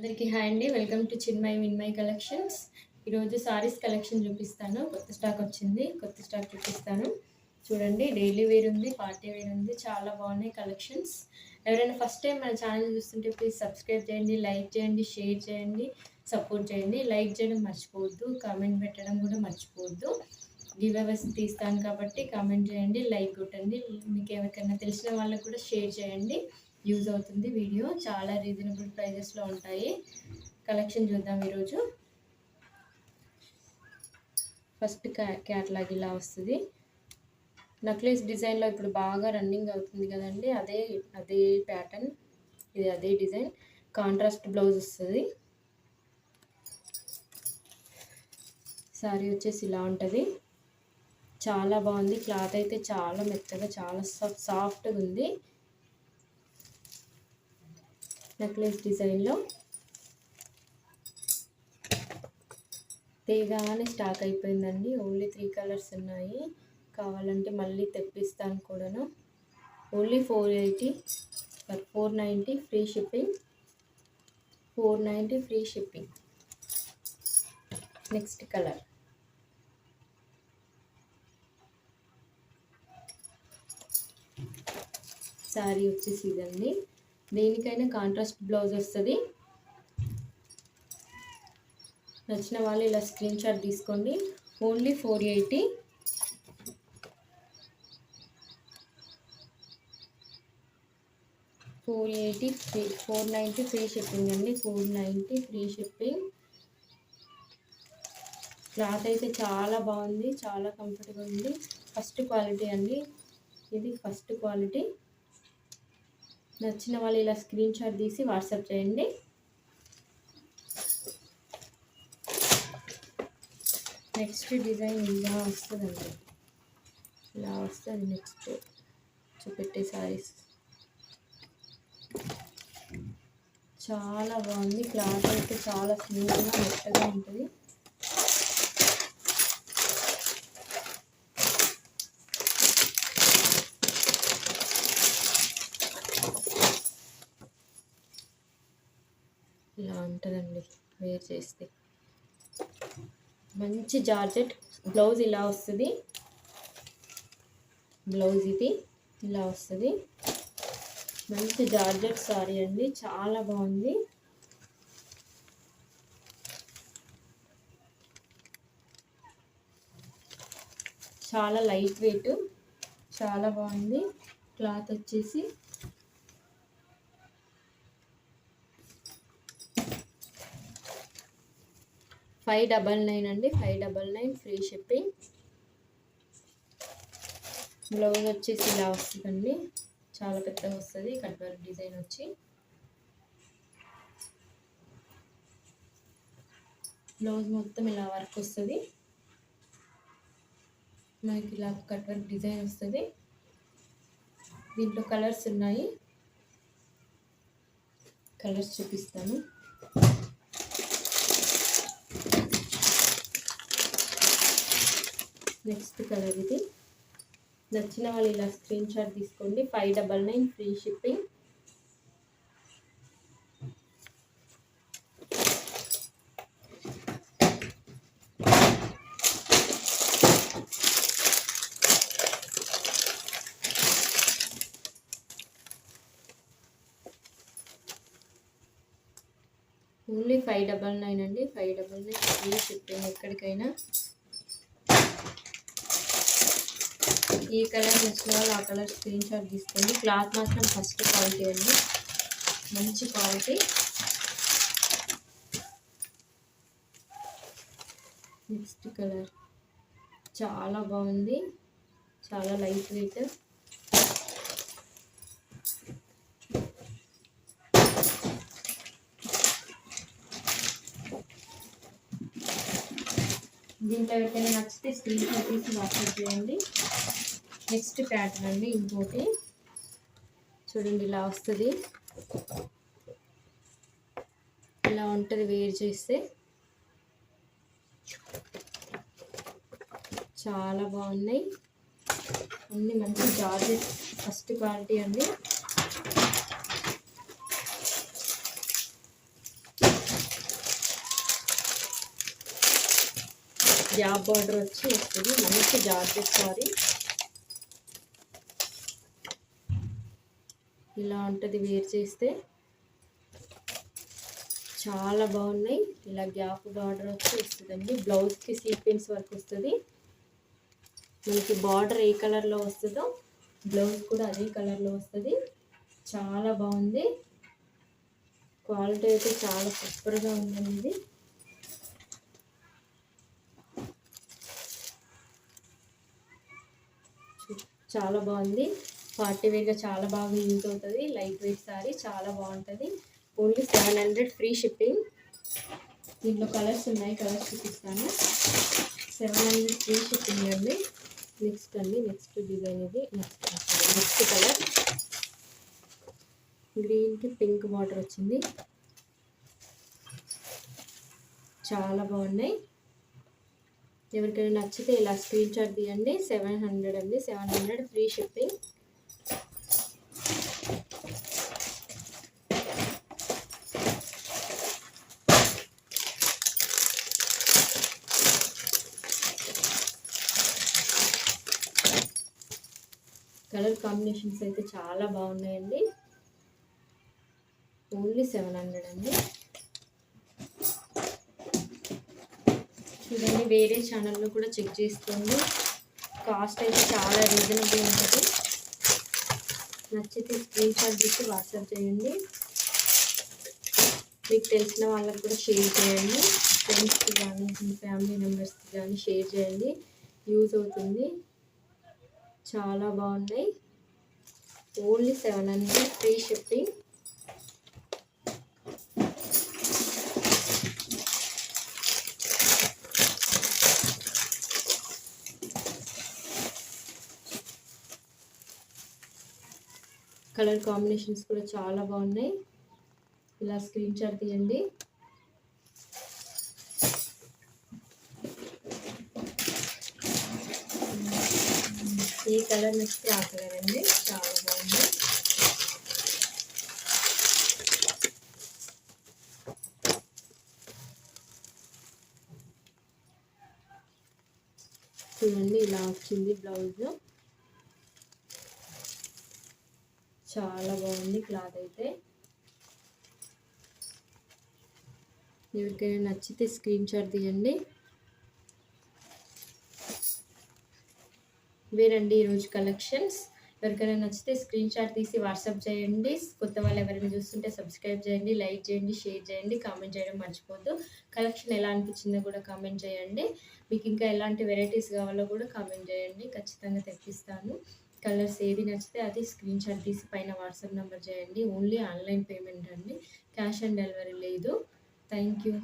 అందరికీ హాయ్ అండి. Welcome to Chinmayi Vinmayi collections. ఈరోజు సారీస్ కలెక్షన్ చూపిస్తాను. కొత్త స్టాక్ వచ్చింది. కొత్త స్టాక్ చూపిస్తాను. చూడండి, డైలీ వేర్ ఉంది, పార్టీ వేర్ ఉంది. చాలా బాగున్నాయి కలెక్షన్స్. ఎవరైనా ఫస్ట్ టైం మన ఛానల్ చూస్తుంటే ప్లీజ్ సబ్స్క్రైబ్ చేయండి, లైక్ చేయండి, షేర్ చేయండి, సపోర్ట్ చేయండి. లైక్ చేయడం మర్చిపోవద్దు, కామెంట్ పెట్టడం కూడా మర్చిపోవద్దు. గివ్ అవేస్ తీస్తాను కాబట్టి కామెంట్ చేయండి, లైక్ కొట్టండి. మీకు ఎవరికైనా తెలిసిన వాళ్ళకు కూడా షేర్ చేయండి. యూజ్ అవుతుంది. వీడియో చాలా రీజనబుల్ ప్రైజెస్లో ఉంటాయి. కలెక్షన్ చూద్దాం ఈరోజు. ఫస్ట్ క్యాట్లాగ్ ఇలా వస్తుంది. నక్లెస్ డిజైన్లో ఇప్పుడు బాగా రన్నింగ్ అవుతుంది కదండి, అదే ప్యాటర్న్, ఇది అదే డిజైన్. కాంట్రాస్ట్ బ్లౌజ్ వస్తుంది. శారీ వచ్చేసి ఇలా ఉంటుంది. చాలా బాగుంది. క్లాత్ అయితే చాలా మెత్తగా, చాలా సాఫ్ట్గా ఉంది. నెక్లెస్ డిజైన్లో తేగానే స్టాక్ అయిపోయిందండి. ఓన్లీ 3 కలర్స్ ఉన్నాయి. కావాలంటే మళ్ళీ తెప్పిస్తాను కూడాను. Only 480 for 490 free shipping. 490 free shipping. Next colour sari వచ్చేసి ఇదండి. దేనికైనా కాంట్రాస్ట్ బ్లౌజ్ వస్తుంది. నచ్చిన వాళ్ళు ఇలా స్క్రీన్ షాట్ తీసుకోండి. ఓన్లీ 480. ఫ్రీ, 490 ఫ్రీ షిప్పింగ్ అండి. 490 ఫ్రీ షిప్పింగ్. క్లాత్ అయితే చాలా బాగుంది, చాలా కంఫర్టబుల్ ఉంది. ఫస్ట్ క్వాలిటీ అండి, ఇది ఫస్ట్ క్వాలిటీ. నచ్చిన వాళ్ళు ఇలా స్క్రీన్ షాట్ తీసి వాట్సాప్ చేయండి. నెక్స్ట్ డిజైన్ ఇలా వస్తుందండి, ఇలా వస్తుంది. నెక్స్ట్ చూపెట్టే సారీస్ చాలా బాగుంది. క్లాత్ అయితే చాలా స్మూత్గా మెత్తగా ఉంటుంది. ఇలా ఉంటుందండి వేర్ చేస్తే. మంచి జార్జెట్ బ్లౌజ్ ఇలా వస్తుంది. బ్లౌజ్ ఇది ఇలా వస్తుంది. మంచి జార్జెట్ సారీ అండి, చాలా బాగుంది. చాలా లైట్ వెయిట్, చాలా బాగుంది. క్లాత్ వచ్చేసి $599 అండి. 599 ఫ్రీ షిప్పింగ్. బ్లౌజ్ వచ్చేసి ఇలా వస్తుందండి, చాలా పెద్దగా వస్తుంది. కట్ వర్క్ డిజైన్ వచ్చి బ్లౌజ్ మొత్తం ఇలా వర్క్ వస్తుంది. మనకి ఇలా కట్ వర్క్ డిజైన్ వస్తుంది. దీంట్లో కలర్స్ ఉన్నాయి, కలర్స్ చూపిస్తాను. నెక్స్ట్ కలర్ ఇది. నచ్చిన వాళ్ళు ఇలా స్క్రీన్ షాట్ తీసుకోండి. 599 ఫ్రీ షిప్పింగ్. ఓన్లీ 599 అండి. 599 ఫ్రీ షిప్పింగ్ ఎక్కడికైనా. ఈ కలర్ నచ్చిన వాళ్ళు ఆ కలర్ స్క్రీన్ షాట్ తీసుకోండి. క్లాత్ మాత్రం ఫస్ట్ క్వాలిటీ అండి, మంచి క్వాలిటీ. నెక్స్ట్ కలర్ చాలా బాగుంది, చాలా లైట్ వెయిట్. దీంట్లో ఎవరికైనా నచ్చితే స్క్రీన్ షాట్ తీసి వాట్సాప్ చేయండి. నెక్స్ట్ ప్యాటర్న్ అండి, ఇంకోటి చూడండి. ఇలా వస్తుంది, ఇలా ఉంటుంది వేర్ చేస్తే. చాలా బాగున్నాయి అన్నీ. మంచి జార్జెట్ ఫస్ట్ క్వాలిటీ అండి. గ్యాప్ బార్డర్ వచ్చి వస్తుంది. మంచి జార్జెట్ సారీ. ఇలా ఉంటుంది వేర్ చేస్తే, చాలా బాగున్నాయి. ఇలా గ్యాప్ బార్డర్ వచ్చి వస్తుందండి. బ్లౌజ్కి సీక్వెన్స్ వర్క్ వస్తుంది. మనకి బార్డర్ ఏ కలర్లో వస్తుందో బ్లౌజ్ కూడా అదే కలర్లో వస్తుంది. చాలా బాగుంది. క్వాలిటీ అయితే చాలా సూపర్గా ఉందండి. ఇది చాలా బాగుంది. పార్టీ వేర్గా చాలా బాగా యూజ్ అవుతుంది. లైట్ వెయిట్ సారీ చాలా బాగుంటుంది. Only 700 free shipping. దీంట్లో కలర్స్ ఉన్నాయి, కలర్స్ చూపిస్తాను. 700 ఫ్రీ షిప్పింగ్ అండి. నెక్స్ట్ డిజైన్ ఇది. నెక్స్ట్ కలర్ గ్రీన్కి పింక్ బార్డర్ వచ్చింది. చాలా బాగున్నాయి. ఎవరికైనా నచ్చితే ఇలా స్క్రీన్ షాట్ తీయండి. 700 అండి. 700 ఫ్రీ షిప్పింగ్. కలర్ కాంబినేషన్స్ అయితే చాలా బాగున్నాయండి. ఓన్లీ 700 అండి. చూడండి, వేరే ఛానల్లో కూడా చెక్ చేసుకోండి. కాస్ట్ అయితే చాలా రీజనబుల్ ఉంటుంది. నచ్చితే స్క్రీన్ షాట్ తీసి వాట్సాప్ చేయండి. మీకు తెలిసిన వాళ్ళకి కూడా షేర్ చేయండి. ఫ్రెండ్స్కి కానీ మీ ఫ్యామిలీ మెంబర్స్కి కానీ షేర్ చేయండి. యూజ్ అవుతుంది. చాలా బాగున్నాయి. Only 700 free shipping. Colour combinations కూడా చాలా బాగున్నాయి. ఇలా స్క్రీన్ షాట్ తీయండి. ఈ కలర్ నచ్చితే ఆ కలర్ అండి. చాలా బాగుంది. చూడండి, ఇలా వచ్చింది బ్లౌజ్. చాలా బాగుంది క్లాత్ అయితే. ఎవరికైనా నచ్చితే స్క్రీన్ షాట్ తీయండి. వేరండి ఈరోజు కలెక్షన్స్. ఎవరికైనా నచ్చితే స్క్రీన్ షాట్ తీసి వాట్సాప్ చేయండి. కొత్త వాళ్ళు ఎవరైనా చూస్తుంటే సబ్స్క్రైబ్ చేయండి, లైక్ చేయండి, షేర్ చేయండి, కామెంట్ చేయడం మర్చిపోద్దు. కలెక్షన్ ఎలా అనిపించిందో కూడా కామెంట్ చేయండి. మీకు ఇంకా ఎలాంటి వెరైటీస్ కావాలో కూడా కామెంట్ చేయండి. ఖచ్చితంగా తెప్పిస్తాను. కలర్స్ ఏది నచ్చితే అది స్క్రీన్ షాట్ తీసి పైన వాట్సాప్ నెంబర్ చేయండి. ఓన్లీ ఆన్లైన్ పేమెంట్ అండి. క్యాష్ ఆన్ డెలివరీ లేదు. Thank you.